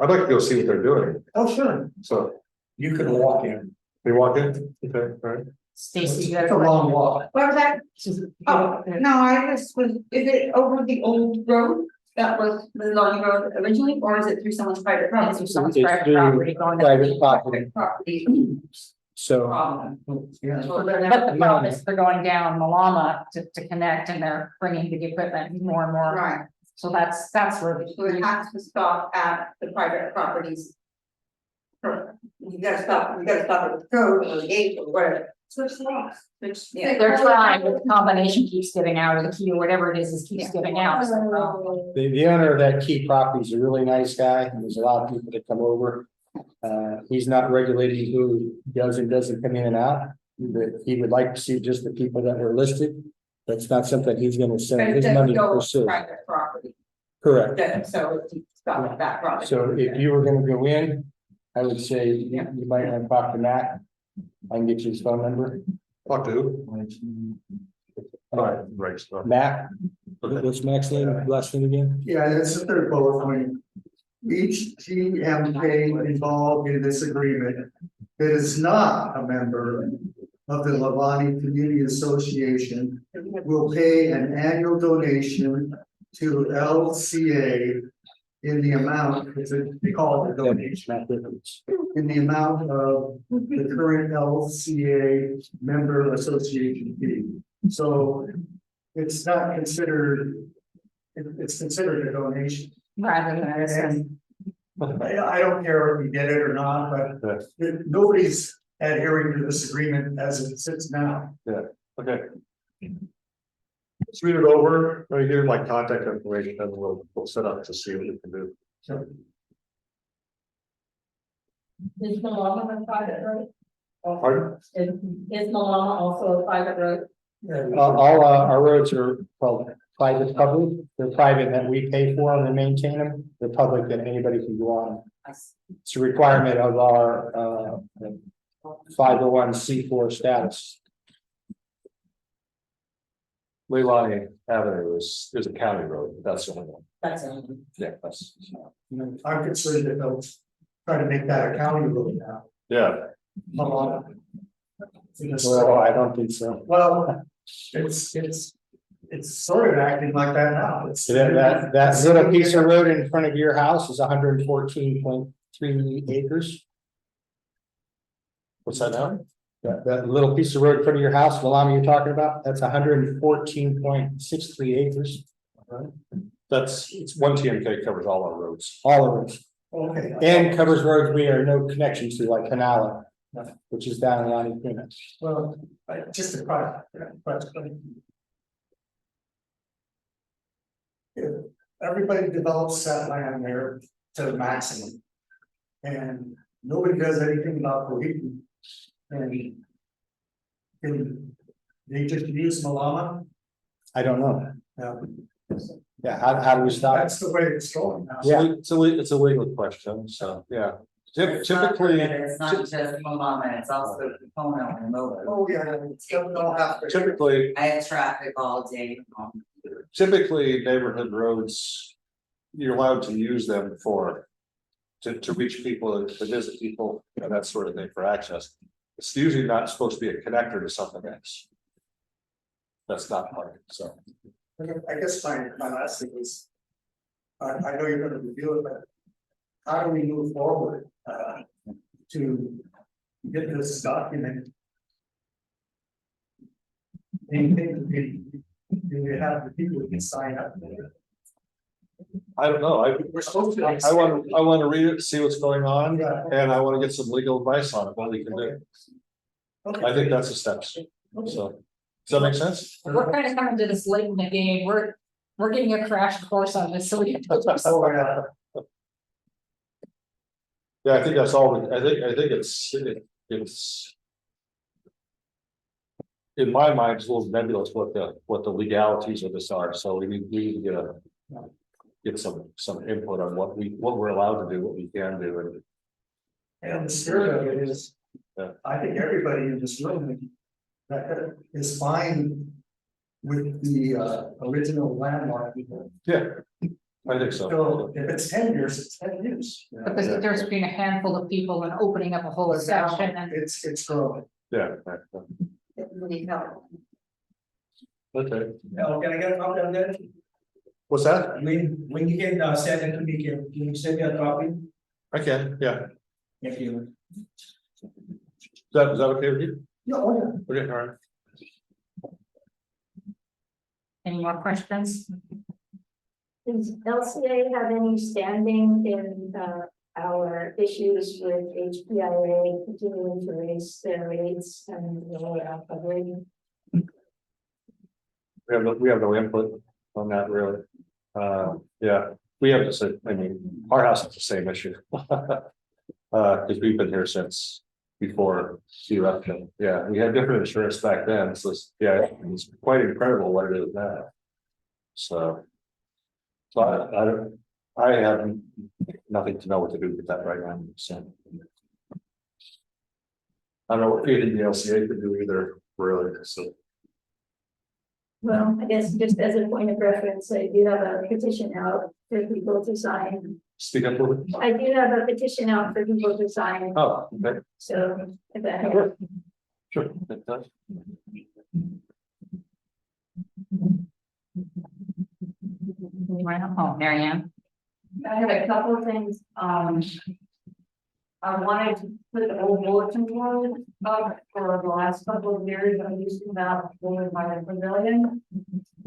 I'd like to go see what they're doing, Oh, sure. so You can walk in. they walk in, okay, all right. Stacy, you It's got a long walk. What was that? Oh, no, I just was, is it over the old road that was the Leilani Road originally, or is it through someone's private property? It's someone's It's private through property going down. Private property, Property so problem. Yeah. But the problem is they're going down Malama to connect and they're bringing the equipment more and more. Right, So that's where. so it has to stop at the private properties. You gotta stop at the code or the gate or whatever. Switch locks. Which, yeah. They're trying, but the combination keeps giving out, or the key or whatever it is keeps giving out. So, the owner of that key property is a really nice guy, and there's a lot of people that come over. He's not regulating who does and doesn't come in and out, but he would like to see just the people that were listed. That's not something he's gonna But send it his doesn't money to go pursue. private property, Correct. so it's stop at that property. So if you were gonna go in, I would say you might want to talk to Matt. I can get you his phone number. Talk to who? Right, so. Matt, what's Matt's name, last name again? Yeah, it's the third bullet point. Each TMK involved in this agreement that is not a member of the Leilani Community Association will pay an annual donation to LCA in the amount, they call it a donation, Matt Rickards. in the amount of the current LCA member association fee. So it's not considered, it's considered a donation. rather than. And I don't care if you get it or not, but nobody's adhering to this agreement as it sits now. Okay. Let's read it over, let me give you my contact information, and we'll set up to see what we can do. Is Malama a private road? Pardon? Is Malama also a private road? All our roads are called private public. They're private that we pay for them and maintain them. They're public that anybody can go on. It's a requirement of our 501c4 status. Leilani Avenue is a county road, that's the only one, That's it. yeah, that's, I'm concerned that they'll try to make that a county road now. yeah. Well, I don't think so. Well, it's sort of acting like that now. It's. That little piece of road in front of your house is 114.3 acres. What's that now? That little piece of road in front of your house, Leilani, you're talking about, that's 114.63 acres. It's one TMK covers all our roads. All of it. Okay. And covers roads we are no connection to, like Canala, which is down in Lonnie Prima. Well, just a product, but. If everybody develops that land there to the maximum. And nobody does anything about Cohegan. And. Can they just use Malama? I don't know. Yeah, Yeah, how do we stop it? that's the way it's going now. Yeah. It's a legal question, so, yeah. Typically, It's not just Malama, it's also Pono and Moto. Oh, yeah, it's going all after. typically, I have traffic all day. typically neighborhood roads, you're allowed to use them for. To reach people, to visit people, and that sort of thing for access. It's usually not supposed to be a connector to something else. That's not part of it, so. I guess my last thing is. I know you're gonna review it, but. How do we move forward, to get this document? Anything, do we have the people who can sign up? I don't know, We're supposed to. I want to read it, see what's going on, Yeah. and I want to get some legal advice on it, what we can do. Okay. I think that's the steps, so. Does that make sense? We're kind of coming to this late in the game, we're getting a crash course on this, so we. Oh, yeah. Yeah, I think that's all, I think it's. In my mind, it's a little nebulous what the legalities of this are, so we need to get some input on what we're allowed to do, what we can do, and. And the spirit of it is, Yeah. I think everybody in this room that is fine with the original landmark. Yeah, I think so. So if it's 10 years, it's 10 years. you know. Because there's been a handful of people and opening up a whole section and. It's growing. Yeah. Okay, Now, can I get a copy of that? what's that? When you can send it to me, can you send me a copy? I can, yeah, Thank you. is that okay with you? Yeah, oh, yeah. Okay, all right. Any more questions? Does LCA have any standing in our issues with HPIA continuing to raise their rates and upgrading? We have no input on that really. Yeah, we have the same, I mean, our house has the same issue. Cause we've been here since before the election. Yeah, we had different insurance back then, so yeah, it's quite incredible what it is now. So I have nothing to know what to do with that right now, so. I don't know what anything the LCA could do either, really, so. Well, I guess just as a point of reference, I do have a petition out for people to sign. Speak up a little bit. I do have a petition out for people to sign, Oh, okay, so if that helps. sure. Sure, that does. Oh, Mary Ann? I have a couple of things, I wanted to put the old bulletin board up for the last couple of years, I used to about going by the pavilion.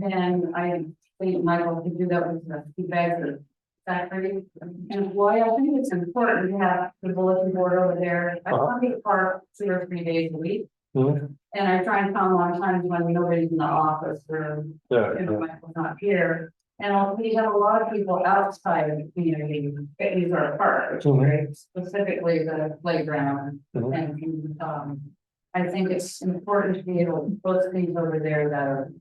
And I think Michael could do that with the few bags of factory. And why I think it's important to have the bulletin board over there, I want to park 2 or 3 days a week. Mhm. And I try and come on times when nobody's in the office or Yeah, if Michael's not here. And we have a lot of people outside of the community that use our park, right? Specifically the playground. Mhm. And I think it's important to be able to post things over there that are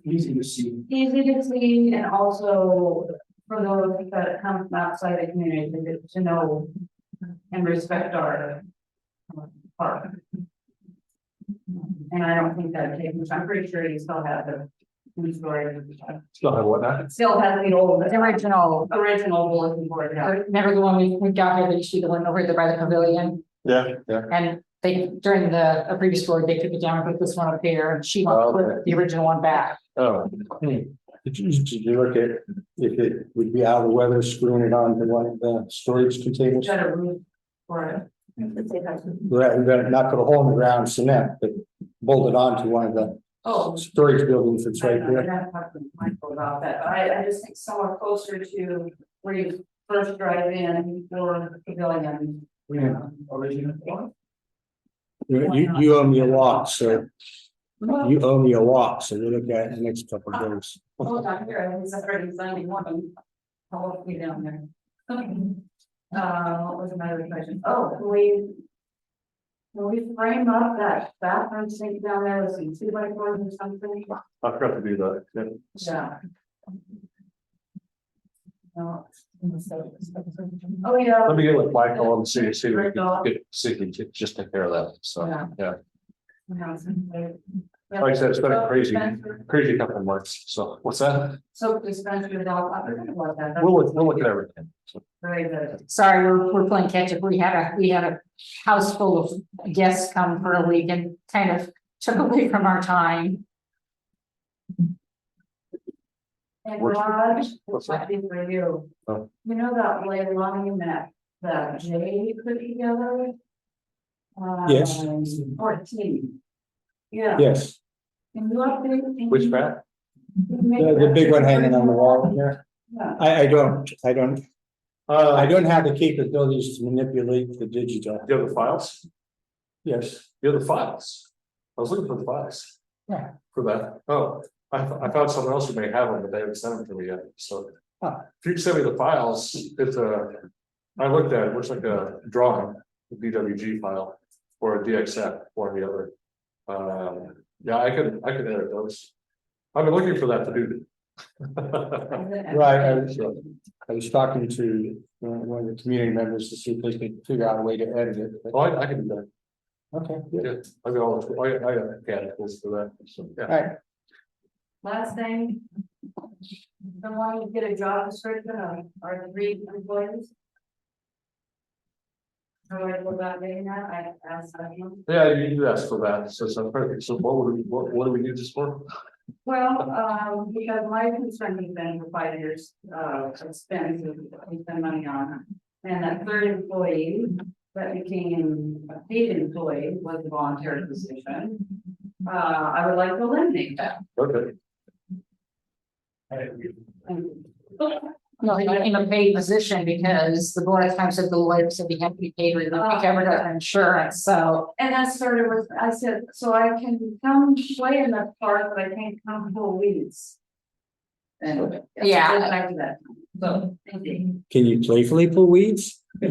Easy to see. easy to see and also for those that come from outside the community to know and respect our park. And I don't think that taken, I'm pretty sure you still have the food storage. Still have what now? Still has the old, The original, original bulletin board, yeah. remember the one we got here, that you the one over there by the pavilion? Yeah, yeah. And they, during the a previous board, they took it down and put this one up here, and she wants to put the original one back. Oh, Did you look at if it would be out of the weather, screwing it onto one of the storage containers? Got a roof for it. Right, not put a hole in the ground, cement, but bolt it onto one of the Oh. storage buildings that's right I there. have talked to Michael about that, but I just think somewhere closer to where you first drive in or the pavilion. You owe me a walk, so you owe me a walk, so we'll look at it in the next couple of days. Oh, down here, I was already signing one. I'll walk you down there. What was another question? Oh, can we frame up that bathroom sink down there with some 2x4s or something? I forgot to do that. Yeah. Yeah. Oh, yeah. Let me get with Michael and see if we can see if we can just take care of that, so, yeah. Like I said, it's been a crazy couple of months, so, what's that? So dispenser dog, I don't know what that. We'll look at everything. So, Very good. Sorry, we're playing catch up. We had a house full of guests come for a week and kind of took away from our time. And Raj, What's what is for you? Oh. You know that Leilani that Jay put together? Yes. 14. Yeah. Yes, Can you update? which map? the big one hanging on the wall there. Yeah. I don't I don't You have the capabilities to manipulate the digital. have the files? Yes, You have the files? I was looking for the files. Yeah. For that, oh, I thought someone else may have them, but they haven't sent them to me yet, so. Huh. If you can send me the files, it's I looked at it, looks like a drawing, a DWG file, or a DXF, or the other. Yeah, I could edit those. I've been looking for that to do. right, I was talking to one of the community members to see if they could figure out a way to edit it. but- Oh, I can do that, Okay, good. yeah, I got all, I got tools for that, so, All yeah. right, Last thing. Someone to get a job description of our 3 employees. How do I go about getting that? I asked them. Yeah, you asked for that, so perfect, so what do we need this for? Well, because my concern has been for 5 years, expense we spend money on. And that 3rd employee that became a paid employee was a voluntary position. I would like to eliminate that. Okay. No, in a paid position, because the board at times said the lawyer said we have to be paid, we don't cover our insurance, so. And that started with, I said, so I can come play in the park, but I can't come pull weeds. And. Yeah. Back to that. So, thank you. can you playfully pull weeds? I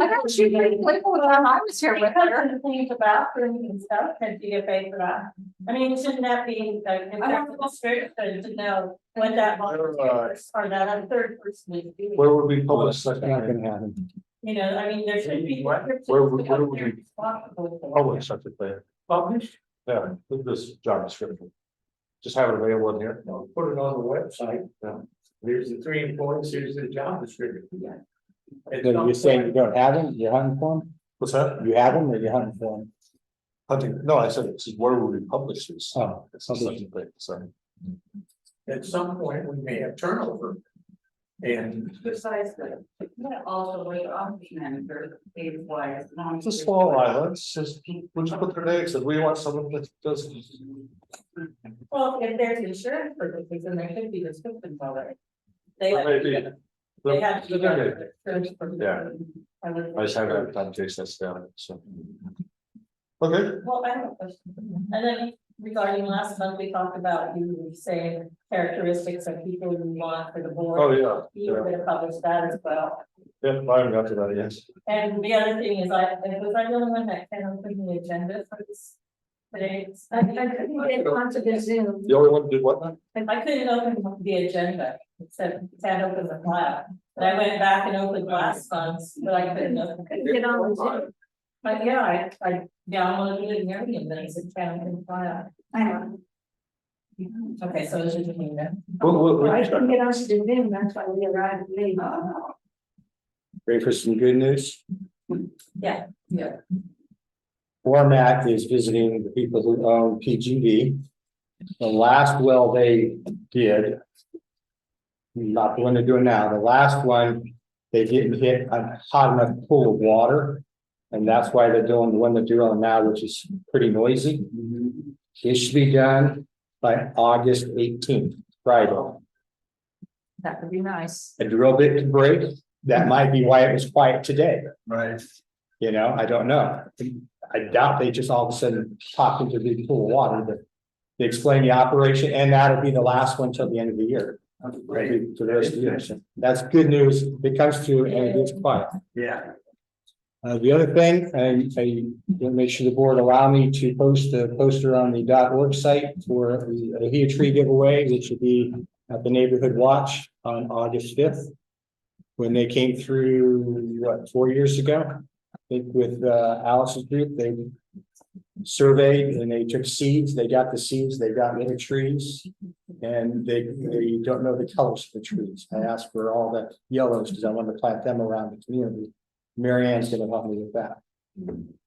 don't she didn't play all the time I was here with her. Clean the bathroom and stuff, and do you get paid for that? I mean, shouldn't that be, if that's a description to know what that volunteer or that other 3rd person is doing? Where would we publish Not that? gonna happen. You know, I mean, there should be. Where would we responsible for. publish such a thing? Publish? Yeah, with this job description. Just have it available in here. No, put it on the website. Yeah. Here's the 3 employees, here's the job description. At Then some you're saying you point- don't have them, you're hunting for them? What's that? You have them or you're hunting for them? Hunting, no, I said, this is where would we publish this? Oh, It's such a thing, so. At some point, we may have turnover. And Besides that, also with office manager, paid wise. It's a small island, it's just, we'll just put their names, and we want someone that does. Well, if there's insurance purposes, then there should be descriptions already. They have. Maybe. They have to. Yeah. I just haven't had time to chase this down, so. Okay, Well, I have a question. And then regarding last month, we talked about you saying characteristics of people you want for the board. oh, yeah, You were gonna publish that as well. yeah, I haven't got to that, yes. And the other thing is, was I the only one that kind of put the agenda for this? Today, I couldn't get onto the Zoom. The only one that did what now? if I couldn't open the agenda, it said, can't open the file. And I went back and opened last month's, but I couldn't open. Couldn't get on Zoom. But yeah, I downloaded it and everything, then it's a challenge file. I know. Okay, so it's just me then. I couldn't get on Zoom, that's why we arrived late. Ready for some good news? Yeah. Format is visiting the people who own PGD. The last well they did. Not the one they're doing now, the last one, they didn't hit a hot enough pool of water. And that's why they're doing the one they're doing now, which is pretty noisy. It should be done by August 18th, Friday. That would be nice. A drill bit to break, that might be why it was quiet today. Right. You know, I don't know. I doubt they just all of a sudden popped into a big pool of water, but they explain the operation, and that'll be the last one till the end of the year. Right, for the rest of the year. So that's good news. It comes through and it gets quiet. Yeah. The other thing, I want to make sure the board allow me to post a poster on the .org site for the Ahia tree giveaway, which will be at the Neighborhood Watch on August 5th. When they came through, what, 4 years ago? I think with Alice's group, they surveyed and they took seeds, they got the seeds, they got little trees. And they don't know the colors of the trees. I asked for all the yellows because I want to plant them around the community. Mary Ann's gonna help me with that.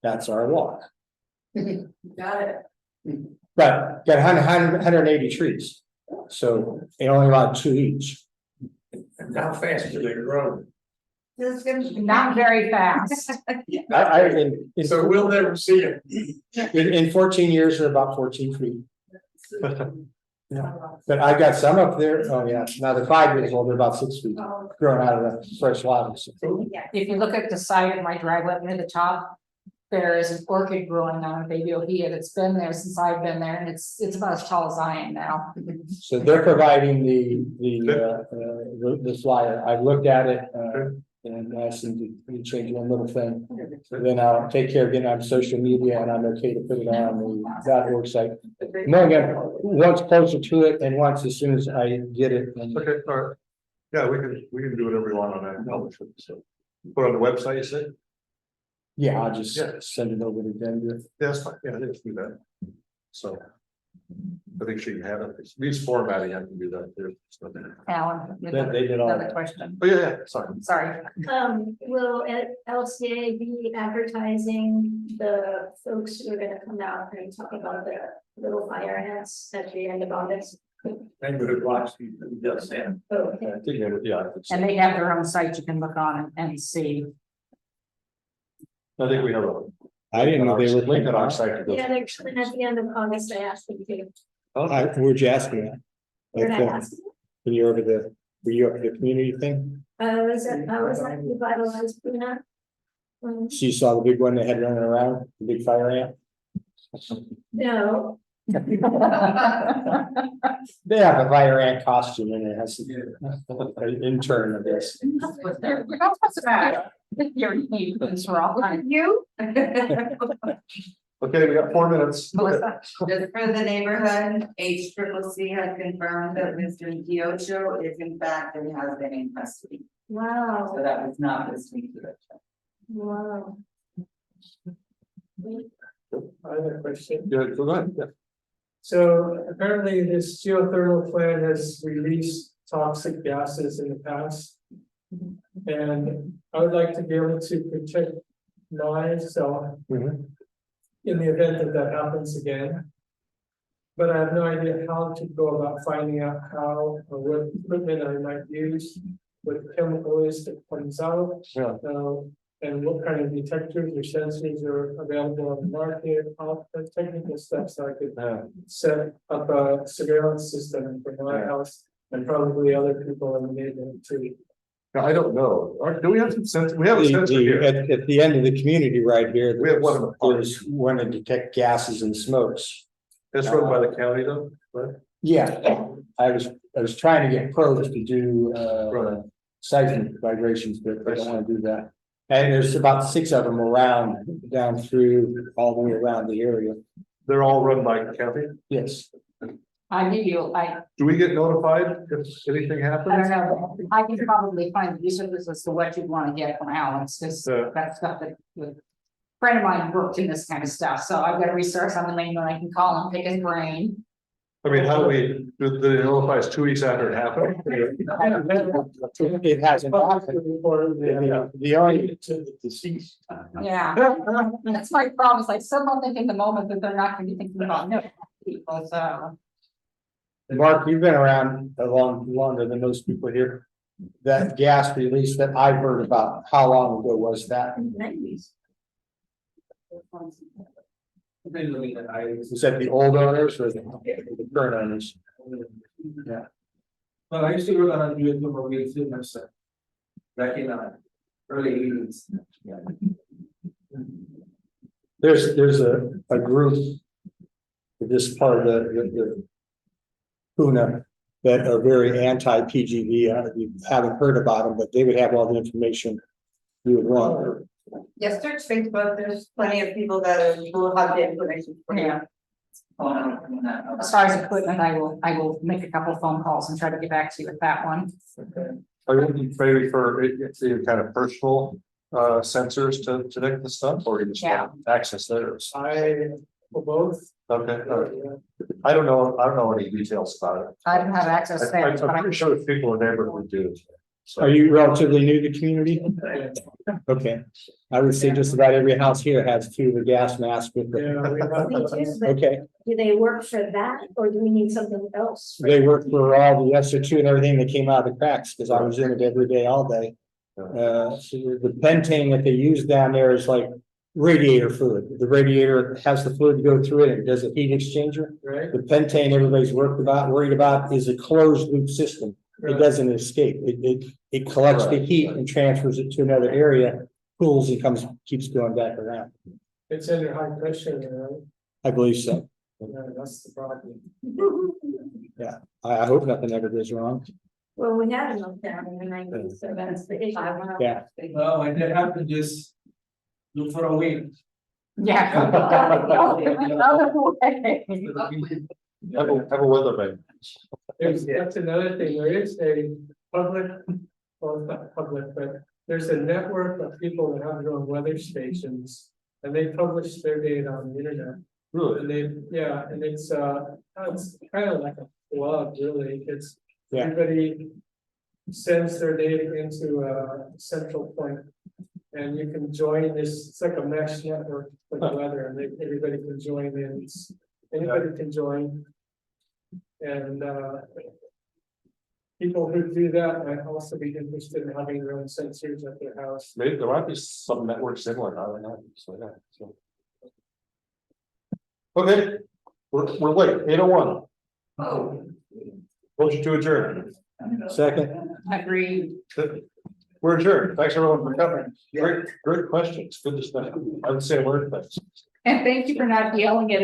That's our walk. Got it. But got 180 trees. So they only allowed 2 each. And how fast do they grow? This is gonna be. Not very fast. So we'll never see it. In 14 years, they're about 14 feet. Yeah, but I got some up there. Oh, yeah. Now they're 5 years old, they're about 6 feet growing out of the fresh water. If you look at the side of my driveway near the top, there is an orchid growing on a baby ohia that's been there since I've been there, and it's about as tall as I am now. So they're providing the flyer. I've looked at it, and asked them to change one little thing. Then I'll take care of getting on social media, and I'm okay to put it on the .org site. No, again, once closer to it and once as soon as I get it. Okay, all right. Yeah, we can do whatever we want on that. Publish it, so. Put on the website, you said? Yeah, I'll just send it over to Denver. Yeah, that's fine. Yeah, let's do that. So. I think she can have it. It needs formatting. I can do that too. So. Alan, you They have did all another that. question. Oh, yeah, sorry. Sorry. Will LCA be advertising the folks who are gonna come out and talk about the little fire ants at the end of August? Neighborhood watch, he does that. Oh, okay. I think, yeah. And they have their own site you can look on and see. I think we have a. I didn't know they were link on our site. to go. Yeah, they're coming at the end of August, I asked them to. Where'd you ask me that? Where did I ask them? When you were were you over the community thing? Was that revitalized Puna? So you saw the big one they had running around, the big fire ant? No, They have a fire ant costume and it has an intern of this. What's the matter? Your need is wrong. you? Okay, we got 4 minutes. Melissa? Just for the neighborhood, HCCC has confirmed that Mr. Kyocho is in fact and has been in custody. Wow, So that was not Mr. Kyocho. wow. I have a question. Yeah, go ahead. Yeah. So apparently this geothermal plant has released toxic gases in the past. And I would like to be able to protect myself in the event that that happens again. But I have no idea how to go about finding out how or what equipment I might use, what the chemical is that comes out. Yeah. And what kind of detectors or sensors are available on the market, all the technical steps I could set up a surveillance system for my house and probably other people in the neighborhood too. I don't know. Do we have some sense? We have a sensor here. At the end of the community right here. We have one in the park. There's one to detect gases and smokes. That's run by the county though, right? Yeah, I was trying to get pros to do seismic vibrations, but I don't want to do that. And there's about 6 of them around, down through, all the way around the area. They're all run by the county? Yes. I give you, Do we get notified if anything I happens? don't know, I can probably find resources as to what you'd wanna get from Alex, cause Yeah. that's stuff that. Friend of mine worked in this kind of stuff, so I've got a resource on the main one, I can call him, pick his brain. I mean, how do we, do they notify us 2 weeks after it happened? It hasn't happened. The only, To the deceased. Yeah, that's my problem, it's like someone think in the moment that they're not gonna be thinking about, no, people, so. Mark, you've been around longer than most people here. That gas release that I heard about, how long ago was that? Was that the old owners or the current owners? Yeah. Well, I used to work on a dual for wheels myself. Back in early 80s. There's a group. This part of the Puna that are very anti-PGV. You haven't heard about them, but they would have all the information you would want. Yes, search Facebook, there's plenty of people that will have the information for you. Yeah. As far as equipment, I will make a couple phone calls and try to get back to you with that one. Are you looking maybe for kind of personal sensors to detect the stuff, or you just want access theirs? For both. Okay, all right. I don't know any details about it. I don't have access there, I'm but I pretty sure the people in the neighborhood do. So Are you relatively new to the community? Okay, I would say just about every house here has two of the gas masks with Yeah, them. we have- Me too, but Okay, do they work for that or do we need something else? they work for all the SO2 and everything that came out of the cracks, because I was in it every day, all day. So the pentane that they use down there is like radiator fluid. The radiator has the fluid go through it and it does a heat exchanger. Right. The pentane everybody's worried about is a closed loop system. It doesn't escape. It collects the heat and transfers it to another area, cools and keeps going back around. It's under high pressure, right? I believe so. Yeah, that's the problem. I hope nothing ever goes wrong. Well, we had enough down in the 90s, so that's the issue. Yeah. Well, I did have to just look for a week. Yeah. have a weather bank. That's another thing, there is a public, well, it's not public, but there's a network of people that have their own weather stations. And they publish their data on the internet. Really? And it's kind of like a blog, really, it's Yeah. everybody sends their data into a central point. And you can join this, it's like a mesh network for the weather, and everybody can join in, anybody can join. And people who do that might also be interested in having their own sensors at their house. Maybe there might be some network similar, I don't know, so yeah, so. Okay, we're late, 8:01. Oh. Motion to adjourn. Second. Agreed. We're adjourned, thanks everyone for coming, great questions, good discussion, I would say a word, thanks. And thank you for not yelling at us.